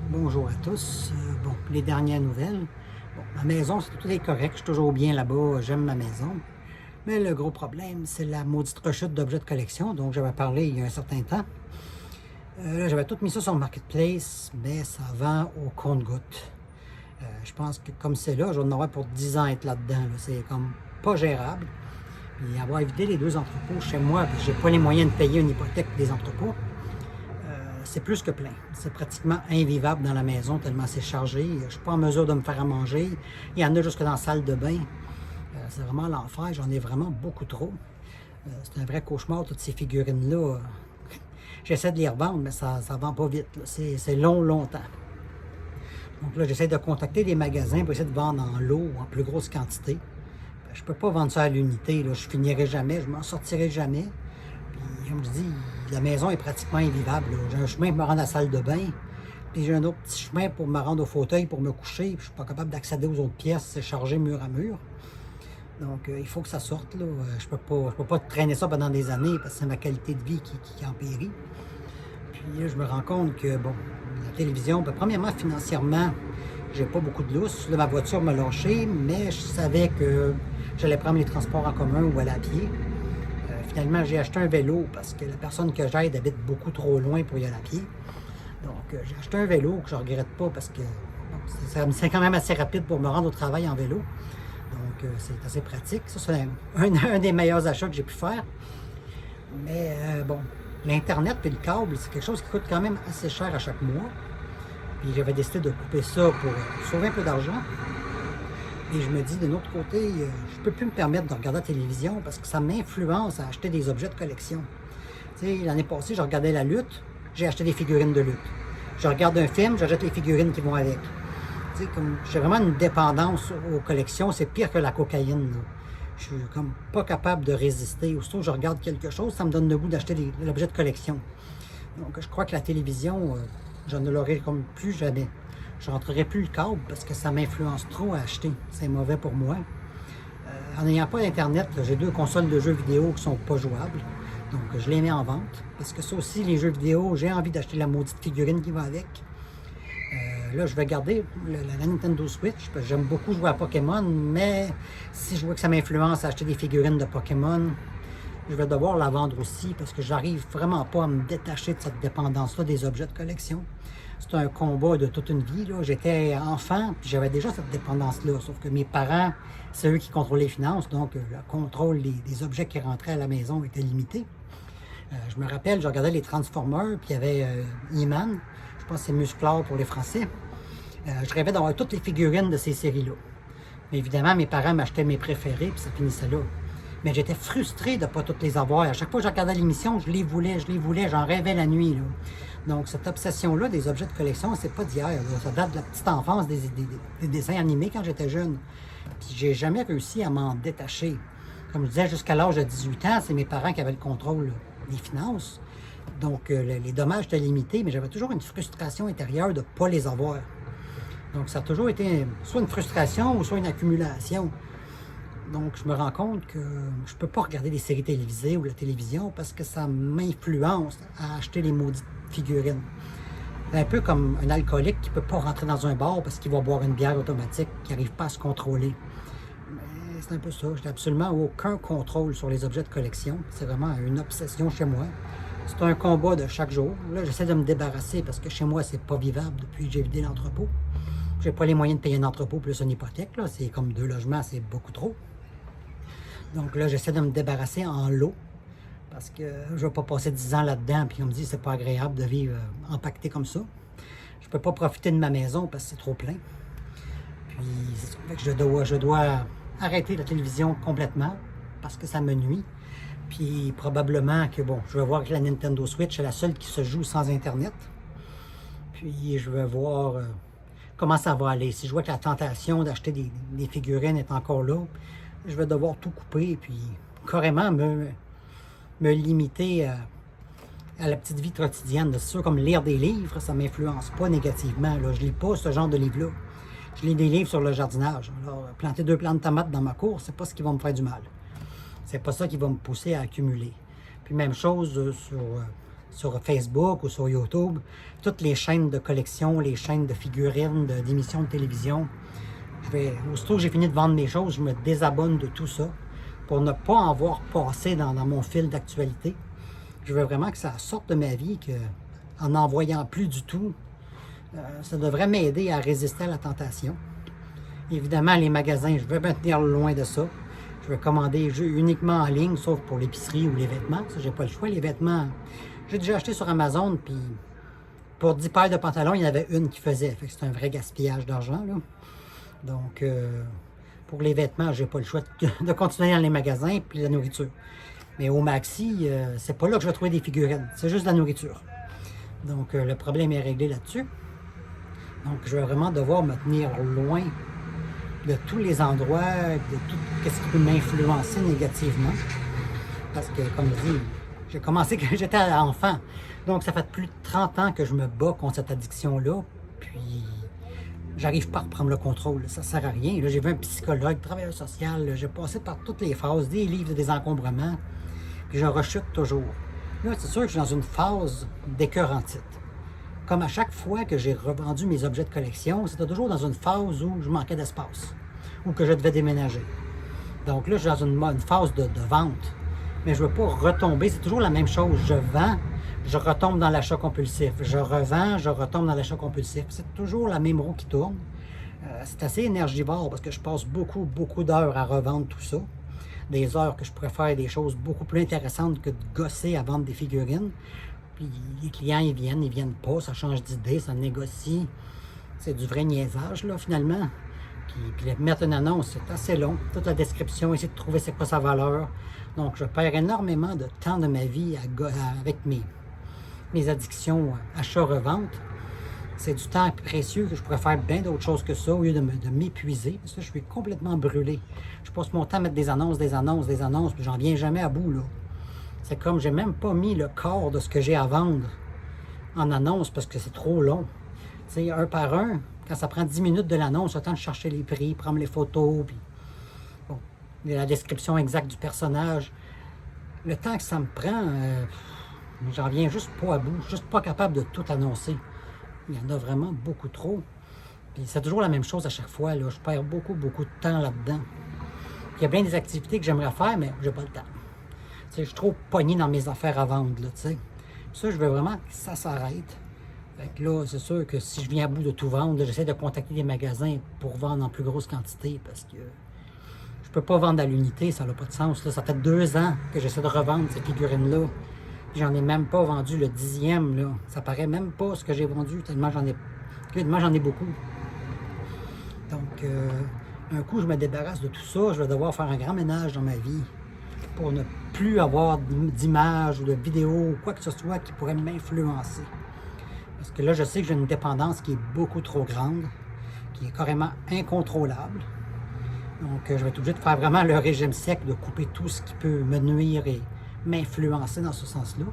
Bonjour à tous. Bon, les dernières nouvelles. Bon, ma maison, tout est correct. Je suis toujours bien là-bas. J'aime ma maison. Mais le gros problème, c'est la maudite rechute d'objets de collection dont j'avais parlé il y a un certain temps. Là, j'avais tout mis ça sur le Marketplace, mais ça vend au compte-gouttes. Je pense que comme c'est là, je vais en avoir pour 10 ans être là-dedans. Là. C'est comme pas gérable. Puis avoir vidé les deux entrepôts chez moi, puis j'ai pas les moyens de payer une hypothèque des entrepôts, c'est plus que plein. C'est pratiquement invivable dans la maison tellement c'est chargé. Je ne suis pas en mesure de me faire à manger. Il y en a jusque dans la salle de bain. C'est vraiment l'enfer. J'en ai vraiment beaucoup trop. C'est un vrai cauchemar, toutes ces figurines-là. J'essaie de les revendre, mais ça ne vend pas vite. C'est long, longtemps. Donc là, j'essaie de contacter des magasins pour essayer de vendre en lot ou en plus grosse quantité. Je ne peux pas vendre ça à l'unité. Je ne finirai jamais, je m'en sortirai jamais. Puis, comme je dis, la maison est pratiquement invivable. J'ai un chemin pour me rendre à la salle de bain, puis j'ai un autre petit chemin pour me rendre au fauteuil pour me coucher, puis je suis pas capable d'accéder aux autres pièces, c'est chargé mur à mur. Donc, il faut que ça sorte. Là. Je peux pas traîner ça pendant des années parce que c'est ma qualité de vie qui en périt. Puis là, je me rends compte que, bon, la télévision, ben, premièrement, financièrement, j'ai pas beaucoup de lousse. Là, ma voiture m'a lâché, mais je savais que j'allais prendre les transports en commun ou aller à pied. Finalement, j'ai acheté un vélo parce que la personne que j'aide habite beaucoup trop loin pour y aller à pied. Donc, j'ai acheté un vélo que je ne regrette pas parce que bon, c'est quand même assez rapide pour me rendre au travail en vélo. Donc, c'est assez pratique. Ça, c'est un des meilleurs achats que j'ai pu faire. Mais bon, l'Internet et le câble, c'est quelque chose qui coûte quand même assez cher à chaque mois. Puis j'avais décidé de couper ça pour sauver un peu d'argent. Et je me dis, d'un autre côté, je ne peux plus me permettre de regarder la télévision parce que ça m'influence à acheter des objets de collection. Tu sais, l'année passée, je regardais la lutte, j'ai acheté des figurines de lutte. Je regarde un film, j'achète les figurines qui vont avec. Tu sais, comme j'ai vraiment une dépendance aux collections, c'est pire que la cocaïne. Là. Je suis comme pas capable de résister. Aussitôt que je regarde quelque chose, ça me donne le goût d'acheter l'objet de collection. Donc, je crois que la télévision, je ne l'aurai comme plus jamais. Je ne rentrerai plus le câble parce que ça m'influence trop à acheter. C'est mauvais pour moi. En n'ayant pas d'Internet, j'ai 2 consoles de jeux vidéo qui ne sont pas jouables. Donc, je les mets en vente. Parce que ça aussi, les jeux vidéo, j'ai envie d'acheter la maudite figurine qui va avec. Là, je vais garder la Nintendo Switch parce que j'aime beaucoup jouer à Pokémon. Mais si je vois que ça m'influence à acheter des figurines de Pokémon, je vais devoir la vendre aussi parce que j'arrive vraiment pas à me détacher de cette dépendance-là des objets de collection. C'est un combat de toute une vie. J'étais enfant, puis j'avais déjà cette dépendance-là. Sauf que mes parents, c'est eux qui contrôlaient les finances, donc le contrôle des objets qui rentraient à la maison était limité. Je me rappelle, je regardais les Transformers, puis il y avait He-Man, je pense que c'est Musclor pour les Français. Je rêvais d'avoir toutes les figurines de ces séries-là. Mais évidemment, mes parents m'achetaient mes préférés, puis ça finissait là. Mais j'étais frustré de ne pas toutes les avoir. À chaque fois que je regardais l'émission, je les voulais, j'en rêvais la nuit. Là. Donc, cette obsession-là des objets de collection, c'est pas d'hier. Ça date de la petite enfance des dessins animés quand j'étais jeune. Puis, j'ai jamais réussi à m'en détacher. Comme je disais, jusqu'à l'âge de 18 ans, c'est mes parents qui avaient le contrôle des finances. Donc, les dommages étaient limités, mais j'avais toujours une frustration intérieure de ne pas les avoir. Donc, ça a toujours été soit une frustration ou soit une accumulation. Donc, je me rends compte que je ne peux pas regarder des séries télévisées ou la télévision parce que ça m'influence à acheter les maudites figurines. C'est un peu comme un alcoolique qui ne peut pas rentrer dans un bar parce qu'il va boire une bière automatique, qui n'arrive pas à se contrôler. Mais c'est un peu ça. Je n'ai absolument aucun contrôle sur les objets de collection. C'est vraiment une obsession chez moi. C'est un combat de chaque jour. Là, j'essaie de me débarrasser parce que chez moi, c'est pas vivable depuis que j'ai vidé l'entrepôt. J'ai pas les moyens de payer un entrepôt plus une hypothèque. C'est comme 2 logements, c'est beaucoup trop. Donc là, j'essaie de me débarrasser en lot parce que je ne vais pas passer 10 ans là-dedans puis on me dit que c'est pas agréable de vivre empaqueté comme ça. Je ne peux pas profiter de ma maison parce que c'est trop plein. Puis je dois arrêter la télévision complètement parce que ça me nuit. Puis probablement que, bon, je vais voir que la Nintendo Switch, c'est la seule qui se joue sans Internet. Puis je vais voir comment ça va aller. Si je vois que la tentation d'acheter des figurines est encore là, je vais devoir tout couper et puis carrément me limiter à la petite vie quotidienne. C'est sûr, comme lire des livres, ça ne m'influence pas négativement. Là. Je ne lis pas ce genre de livres-là. Je lis des livres sur le jardinage. Alors, planter 2 plants de tomates dans ma cour, c'est pas ce qui va me faire du mal. C'est pas ça qui va me pousser à accumuler. Puis même chose sur Facebook ou sur YouTube, toutes les chaînes de collection, les chaînes de figurines, d'émissions de télévision. Aussitôt que j'ai fini de vendre mes choses, je me désabonne de tout ça pour ne pas en voir passer dans mon fil d'actualité. Je veux vraiment que ça sorte de ma vie, qu'en n'en voyant plus du tout, ça devrait m'aider à résister à la tentation. Évidemment, les magasins, je vais me tenir loin de ça. Je vais commander uniquement en ligne, sauf pour l'épicerie ou les vêtements. Ça, j'ai pas le choix. Les vêtements, j'ai déjà acheté sur Amazon, puis pour 10 paires de pantalons, il y en avait une qui faisait. Fait que c'est un vrai gaspillage d'argent, là. Donc, pour les vêtements, j'ai pas le choix de continuer dans les magasins, puis la nourriture. Mais au Maxi, c'est pas là que je vais trouver des figurines. C'est juste la nourriture. Donc, le problème est réglé là-dessus. Donc, je vais vraiment devoir me tenir loin de tous les endroits, de tout ce qui peut m'influencer négativement. Parce que, comme je dis, j'ai commencé quand j'étais enfant. Donc, ça fait plus de 30 ans que je me bats contre cette addiction-là. Puis, j'arrive pas à reprendre le contrôle. Ça sert à rien. Là, j'ai vu un psychologue, travailleur social. J'ai passé par toutes les phases, des livres de désencombrement. Puis, je rechute toujours. Là, c'est sûr que je suis dans une phase d'écœurantite. Comme à chaque fois que j'ai revendu mes objets de collection, c'était toujours dans une phase où je manquais d'espace, ou que je devais déménager. Donc là, je suis dans une phase de vente, mais je ne veux pas retomber. C'est toujours la même chose. Je vends, je retombe dans l'achat compulsif. Je revends, je retombe dans l'achat compulsif. C'est toujours la même roue qui tourne. C'est assez énergivore parce que je passe beaucoup d'heures à revendre tout ça. Des heures que je pourrais faire des choses beaucoup plus intéressantes que de gosser à vendre des figurines. Puis les clients, ils viennent pas, ça change d'idée, ça négocie. C'est du vrai niaisage, là, finalement. Puis mettre une annonce, c'est assez long. Toute la description, essayer de trouver c'est quoi sa valeur. Donc, je perds énormément de temps de ma vie avec mes addictions achat-revente. C'est du temps précieux que je pourrais faire bien d'autres choses que ça au lieu de m'épuiser. Parce que je suis complètement brûlé. Je passe mon temps à mettre des annonces, puis j'en viens jamais à bout, là. C'est comme, j'ai même pas mis le quart de ce que j'ai à vendre en annonce parce que c'est trop long. Tu sais, un par un, quand ça prend 10 minutes de l'annonce, le temps de chercher les prix, prendre les photos, puis bon, la description exacte du personnage. Le temps que ça me prend, j'en viens juste pas à bout, juste pas capable de tout annoncer. Il y en a vraiment beaucoup trop. Puis c'est toujours la même chose à chaque fois, là. Je perds beaucoup de temps là-dedans. Il y a bien des activités que j'aimerais faire, mais j'ai pas le temps. Je suis trop pogné dans mes affaires à vendre, là, tu sais. Ça, je veux vraiment que ça s'arrête. Fait que là, c'est sûr que si je viens à bout de tout vendre, j'essaie de contacter des magasins pour vendre en plus grosse quantité parce que je peux pas vendre à l'unité, ça n'a pas de sens. Là. Ça fait 2 ans que j'essaie de revendre ces figurines-là. J'en ai même pas vendu le 10e, là. Ça paraît même pas ce que j'ai vendu, tellement j'en ai beaucoup. Donc, un coup, je me débarrasse de tout ça, je vais devoir faire un grand ménage dans ma vie pour ne plus avoir d'images ou de vidéos ou quoi que ce soit qui pourrait m'influencer. Parce que là, je sais que j'ai une dépendance qui est beaucoup trop grande, qui est carrément incontrôlable. Donc, je vais être obligé de faire vraiment le régime sec, de couper tout ce qui peut me nuire et m'influencer dans ce sens-là.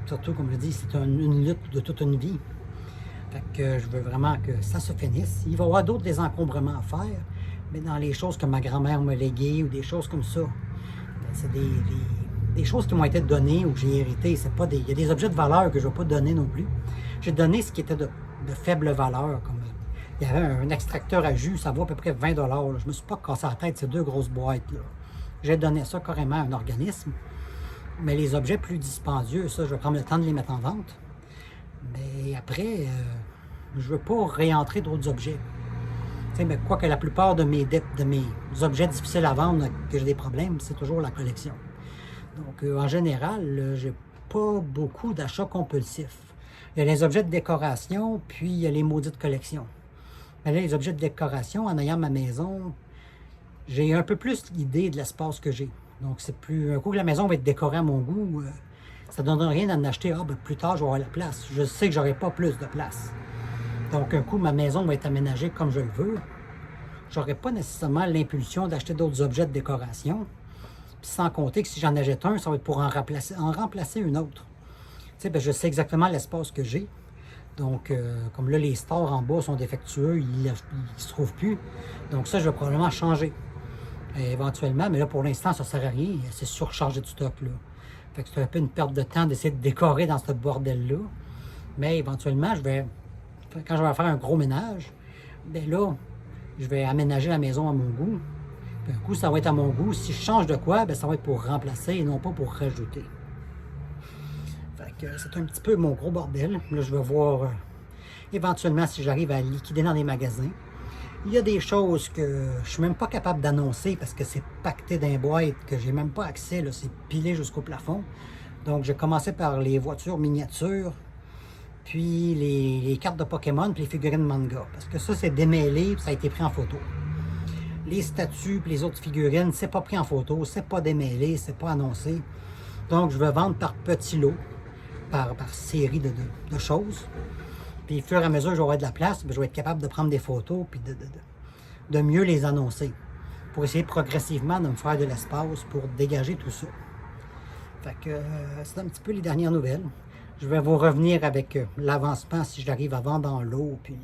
Surtout, comme je dis, c'est une lutte de toute une vie. Fait que je veux vraiment que ça se finisse. Il va y avoir d'autres désencombrements à faire, mais dans les choses que ma grand-mère m'a léguées ou des choses comme ça. C'est des choses qui m'ont été données ou que j'ai hérité. Il y a des objets de valeur que je ne vais pas donner non plus. J'ai donné ce qui était de faible valeur. Comme, il y avait un extracteur à jus, ça vaut à peu près 20 $. Là. Je ne me suis pas cassé la tête, ces 2 grosses boîtes. Là. J'ai donné ça carrément à un organisme. Mais les objets plus dispendieux, ça, je vais prendre le temps de les mettre en vente. Mais après, je ne veux pas réentrer d'autres objets. Mais quoique la plupart de mes objets difficiles à vendre, que j'ai des problèmes, c'est toujours la collection. Donc, en général, j'ai pas beaucoup d'achats compulsifs. Il y a les objets de décoration, puis il y a les maudites collections. Mais là, les objets de décoration, en ayant ma maison, j'ai un peu plus l'idée de l'espace que j'ai. Donc, c'est plus... Un coup que la maison va être décorée à mon goût, ça ne donne rien d'en acheter. Plus tard, je vais avoir la place. Je sais que j'aurai pas plus de place. Donc, un coup, ma maison va être aménagée comme je le veux. Je n'aurai pas nécessairement l'impulsion d'acheter d'autres objets de décoration. Puis sans compter que si j'en achète un, ça va être pour en remplacer une autre. Tu sais, je sais exactement l'espace que j'ai. Donc, comme là, les stores en bas sont défectueux, ils ne se trouvent plus. Donc ça, je vais probablement changer éventuellement. Mais là, pour l'instant, ça ne sert à rien. C'est surchargé de stock, là. Fait que c'est un peu une perte de temps d'essayer de décorer dans ce bordel-là. Mais éventuellement, quand je vais faire un gros ménage, ben là, je vais aménager la maison à mon goût. Puis un coup, ça va être à mon goût. Si je change de quoi, ben ça va être pour remplacer et non pas pour rajouter. Fait que c'est un petit peu mon gros bordel. Là, je vais voir éventuellement si j'arrive à liquider dans des magasins. Il y a des choses que je suis même pas capable d'annoncer parce que c'est pacté dans les boîtes, que j'ai même pas accès, là, c'est pilé jusqu'au plafond. Donc j'ai commencé par les voitures miniatures, puis les cartes de Pokémon, puis les figurines manga. Parce que ça, c'est démêlé, puis ça a été pris en photo. Les statues, puis les autres figurines, c'est pas pris en photo, c'est pas démêlé, c'est pas annoncé. Donc je vais vendre par petits lots, par série de choses. Puis au fur et à mesure que j'aurai de la place, je vais être capable de prendre des photos puis de mieux les annoncer. Pour essayer progressivement de me faire de l'espace pour dégager tout ça. Fait que c'est un petit peu les dernières nouvelles. Je vais vous revenir avec l'avancement si j'arrive à vendre en lot puis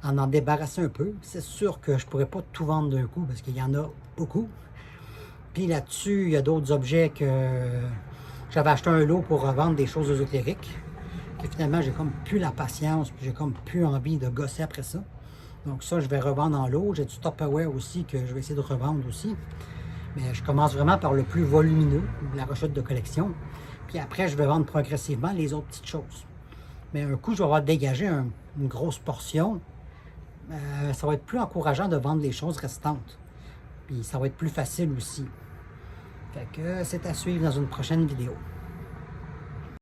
en débarrasser un peu. C'est sûr que je ne pourrais pas tout vendre d'un coup parce qu'il y en a beaucoup. Puis là-dessus, il y a d'autres objets que j'avais acheté un lot pour revendre des choses ésotériques. Que finalement, j'ai comme plus la patience, puis j'ai comme plus envie de gosser après ça. Donc ça, je vais revendre en lot. J'ai du Tupperware aussi que je vais essayer de revendre aussi. Mais je commence vraiment par le plus volumineux, la rechute de collection. Puis après, je vais vendre progressivement les autres petites choses. Mais un coup, je vais avoir dégagé une grosse portion. Ça va être plus encourageant de vendre les choses restantes. Puis ça va être plus facile aussi. Fait que c'est à suivre dans une prochaine vidéo.